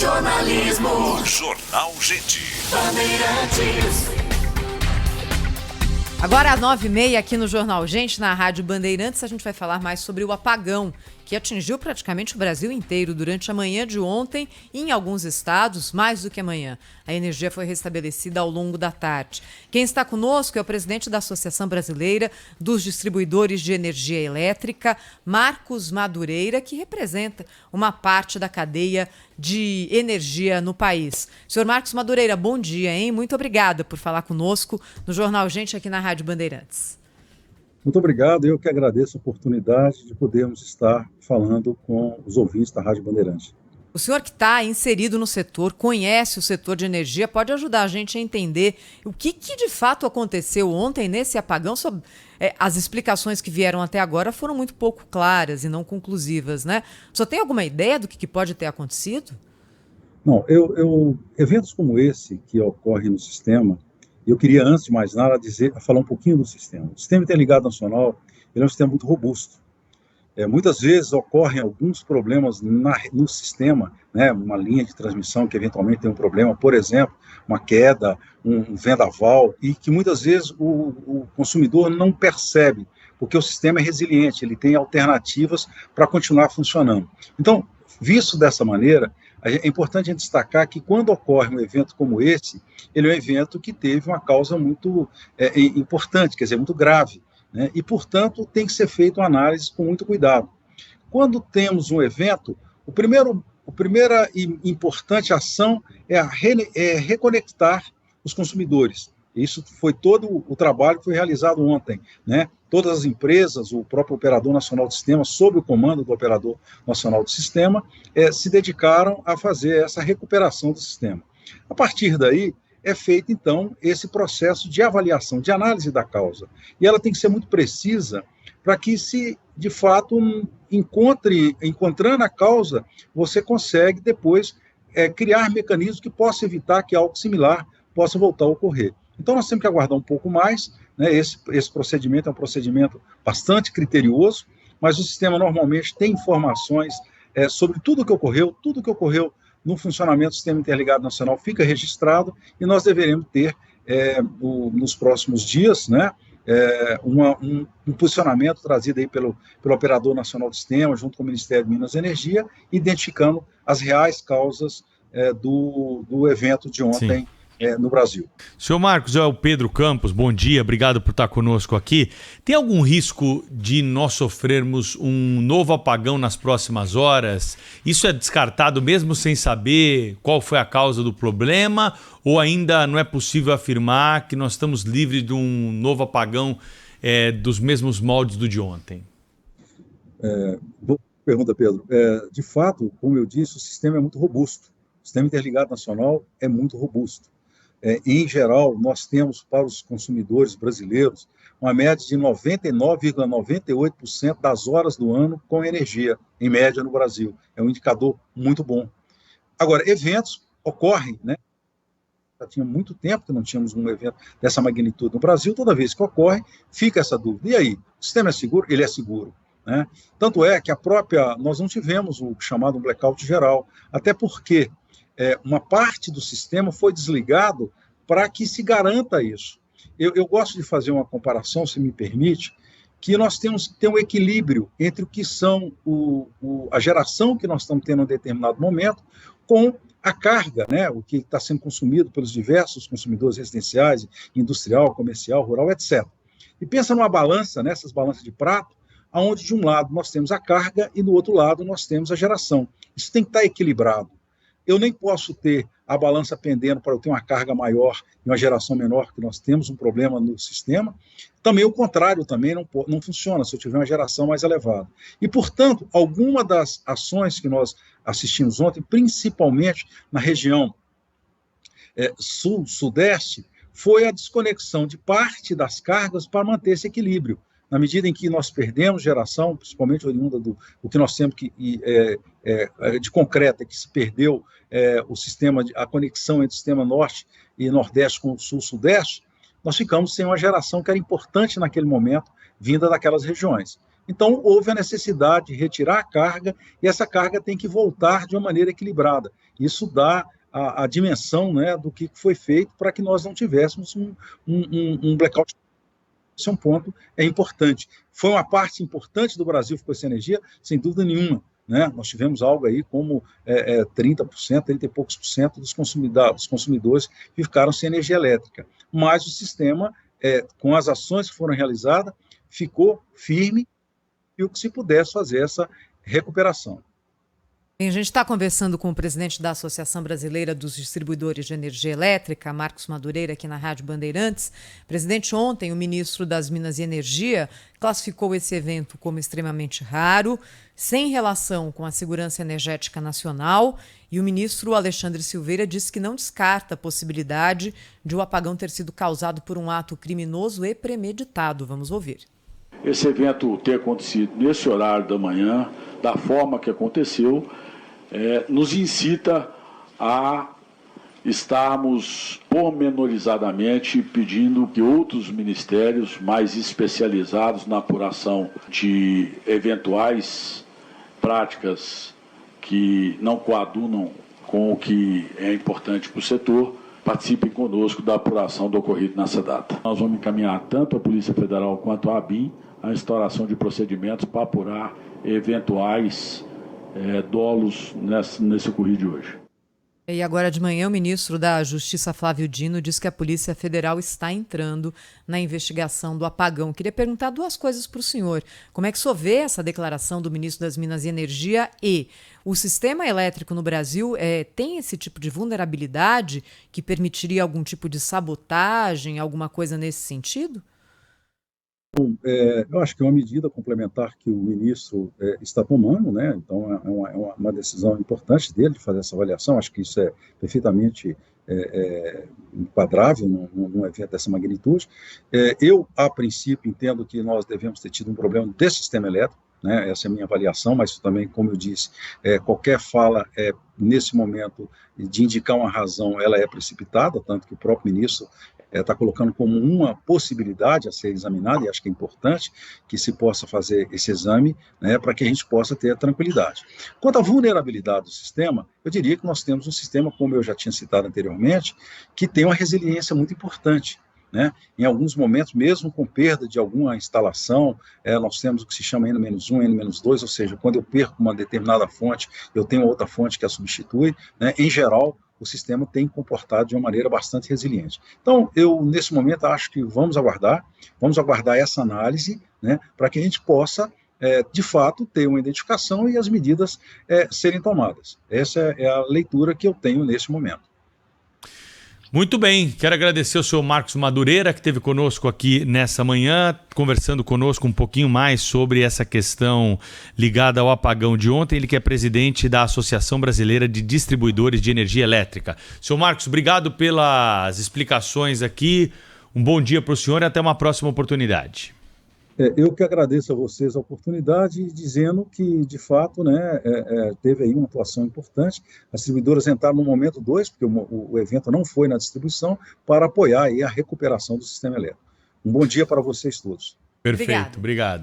Jornalismo. Jornal Gente. Bandeirantes. Agora às 9h30 aqui no Jornal Gente, na Rádio Bandeirantes, a gente vai falar mais sobre o apagão que atingiu praticamente o Brasil inteiro durante a manhã de ontem e em alguns estados, mais do que amanhã. A energia foi restabelecida ao longo da tarde. Quem está conosco é o presidente da Associação Brasileira dos Distribuidores de Energia Elétrica, Marcos Madureira, que representa uma parte da cadeia de energia no país. Senhor Marcos Madureira, bom dia, hein? Muito obrigada por falar conosco no Jornal Gente aqui na Rádio Bandeirantes. Muito obrigado, eu que agradeço a oportunidade de podermos estar falando com os ouvintes da Rádio Bandeirantes. O senhor que está inserido no setor, conhece o setor de energia, pode ajudar a gente a entender o que de fato aconteceu ontem nesse apagão. As explicações que vieram até agora foram muito pouco claras e não conclusivas, né? O senhor tem alguma ideia do que pode ter acontecido? Não, eventos como esse que ocorrem no sistema, eu queria, antes de mais nada, falar um pouquinho do sistema. O Sistema Interligado Nacional ele é um sistema muito robusto. Muitas vezes ocorrem alguns problemas no sistema, né? Uma linha de transmissão que eventualmente tem um problema, por exemplo, uma queda, um vendaval, e que muitas vezes o consumidor não percebe, porque o sistema é resiliente, ele tem alternativas para continuar funcionando. Então, visto dessa maneira, é importante a gente destacar que quando ocorre um evento como esse, ele é um evento que teve uma causa muito importante, quer dizer, muito grave, né? E, portanto, tem que ser feita uma análise com muito cuidado. Quando temos um evento, a primeira e importante ação é reconectar os consumidores. Isso foi todo o trabalho que foi realizado ontem, né? Todas as empresas, o próprio Operador Nacional do Sistema, sob o comando do Operador Nacional do Sistema, se dedicaram a fazer essa recuperação do sistema. A partir daí, é feito, então, esse processo de avaliação, de análise da causa. E ela tem que ser muito precisa para que, se de fato encontrando a causa, você consegue depois criar mecanismos que possam evitar que algo similar possa voltar a ocorrer. Então, nós temos que aguardar um pouco mais, né? Esse procedimento é um procedimento bastante criterioso, mas o sistema normalmente tem informações sobre tudo o que ocorreu no funcionamento do Sistema Interligado Nacional fica registrado, e nós deveremos ter, nos próximos dias, né, um posicionamento trazido aí pelo Operador Nacional do Sistema, junto com o Ministério de Minas e Energia, identificando as reais causas do evento de ontem. No Brasil. Senhor Marcos, é o Pedro Campos, bom dia, obrigado por estar conosco aqui. Tem algum risco de nós sofrermos um novo apagão nas próximas horas? Isso é descartado mesmo sem saber qual foi a causa do problema, ou ainda não é possível afirmar que nós estamos livres de um novo apagão dos mesmos moldes do de ontem? Boa pergunta, Pedro. De fato, como eu disse, o sistema é muito robusto. O Sistema Interligado Nacional é muito robusto. Em geral, nós temos para os consumidores brasileiros uma média de 99,98% das horas do ano com energia, em média no Brasil. É um indicador muito bom. Agora, eventos ocorrem, né? Já tinha muito tempo que não tínhamos um evento dessa magnitude no Brasil. Toda vez que ocorre, fica essa dúvida. E aí, o sistema é seguro? Ele é seguro, né? Tanto é que nós não tivemos o chamado blackout geral, até porque uma parte do sistema foi desligado para que se garanta isso. Eu gosto de fazer uma comparação, se me permite, que nós temos que ter um equilíbrio entre o que são a geração que nós estamos tendo em um determinado momento com a carga, né, o que está sendo consumido pelos diversos consumidores residenciais, industrial, comercial, rural, etc. E pensa numa balança, nessas balanças de prato, onde de um lado nós temos a carga e do outro lado nós temos a geração. Isso tem que estar equilibrado. Eu nem posso ter a balança pendendo para eu ter uma carga maior e uma geração menor, que nós temos um problema no sistema. Também o contrário também não funciona se eu tiver uma geração mais elevada. E, portanto, alguma das ações que nós assistimos ontem, principalmente na região sul-sudeste, foi a desconexão de parte das cargas para manter esse equilíbrio. Na medida em que nós perdemos geração, principalmente oriunda do que nós temos de concreto, que se perdeu a conexão entre o sistema norte e nordeste com o sul-sudeste, nós ficamos sem uma geração que era importante naquele momento, vinda daquelas regiões. Então, houve a necessidade de retirar a carga, e essa carga tem que voltar de uma maneira equilibrada. Isso dá a dimensão, né, do que foi feito para que nós não tivéssemos um blackout. Esse é um ponto importante. Foi uma parte importante do Brasil que ficou sem energia, sem dúvida nenhuma. Né? Nós tivemos algo aí como 30%, 30 e poucos por cento dos consumidores que ficaram sem energia elétrica. Mas o sistema, com as ações que foram realizadas, ficou firme e o que se pudesse fazer essa recuperação. A gente está conversando com o presidente da Associação Brasileira dos Distribuidores de Energia Elétrica, Marcos Madureira, aqui na Rádio Bandeirantes. Presidente, ontem o ministro das Minas e Energia classificou esse evento como extremamente raro, sem relação com a segurança energética nacional, e o ministro Alexandre Silveira disse que não descarta a possibilidade de o apagão ter sido causado por um ato criminoso e premeditado. Vamos ouvir. Esse evento ter acontecido nesse horário da manhã, da forma que aconteceu, nos incita a estarmos pormenorizadamente pedindo que outros ministérios mais especializados na apuração de eventuais práticas que não coadunam com o que é importante para o setor, participem conosco da apuração do ocorrido nessa data. Nós vamos encaminhar tanto a Polícia Federal quanto a ABIN a instauração de procedimentos para apurar eventuais dolos nesse ocorrido de hoje. E agora de manhã o ministro da Justiça, Flávio Dino, diz que a Polícia Federal está entrando na investigação do apagão. Queria perguntar duas coisas para o senhor. Como é que o senhor vê essa declaração do ministro das Minas e Energia e o sistema elétrico no Brasil tem esse tipo de vulnerabilidade que permitiria algum tipo de sabotagem, alguma coisa nesse sentido? Eu acho que é uma medida complementar que o ministro está tomando, né? Então é uma decisão importante dele de fazer essa avaliação. Acho que isso é perfeitamente enquadrável num evento dessa magnitude. Eu, a princípio, entendo que nós devemos ter tido um problema desse sistema elétrico, né? Essa é a minha avaliação, mas também, como eu disse, qualquer fala nesse momento de indicar uma razão, ela é precipitada, tanto que o próprio ministro está colocando como uma possibilidade a ser examinada, e acho que é importante que se possa fazer esse exame, né, para que a gente possa ter a tranquilidade. Quanto à vulnerabilidade do sistema, eu diria que nós temos um sistema, como eu já tinha citado anteriormente, que tem uma resiliência muito importante. Né? Em alguns momentos, mesmo com perda de alguma instalação, nós temos o que se chama N-1, N-2, ou seja, quando eu perco uma determinada fonte, eu tenho outra fonte que a substitui, né? Em geral, o sistema tem comportado de uma maneira bastante resiliente. Então, eu, nesse momento, acho que vamos aguardar essa análise, né, para que a gente possa, de fato, ter uma identificação e as medidas serem tomadas. Essa é a leitura que eu tenho nesse momento. Muito bem, quero agradecer ao senhor Marcos Madureira, que esteve conosco aqui nessa manhã, conversando conosco um pouquinho mais sobre essa questão ligada ao apagão de ontem. Ele que é presidente da Associação Brasileira de Distribuidores de Energia Elétrica. Senhor Marcos, obrigado pelas explicações aqui, um bom dia para o senhor e até uma próxima oportunidade. Eu que agradeço a vocês a oportunidade, dizendo que, de fato, né, teve aí uma atuação importante. As distribuidoras entraram no momento 2, porque o evento não foi na distribuição, para apoiar aí a recuperação do sistema elétrico. Um bom dia para vocês todos. Perfeito, obrigado.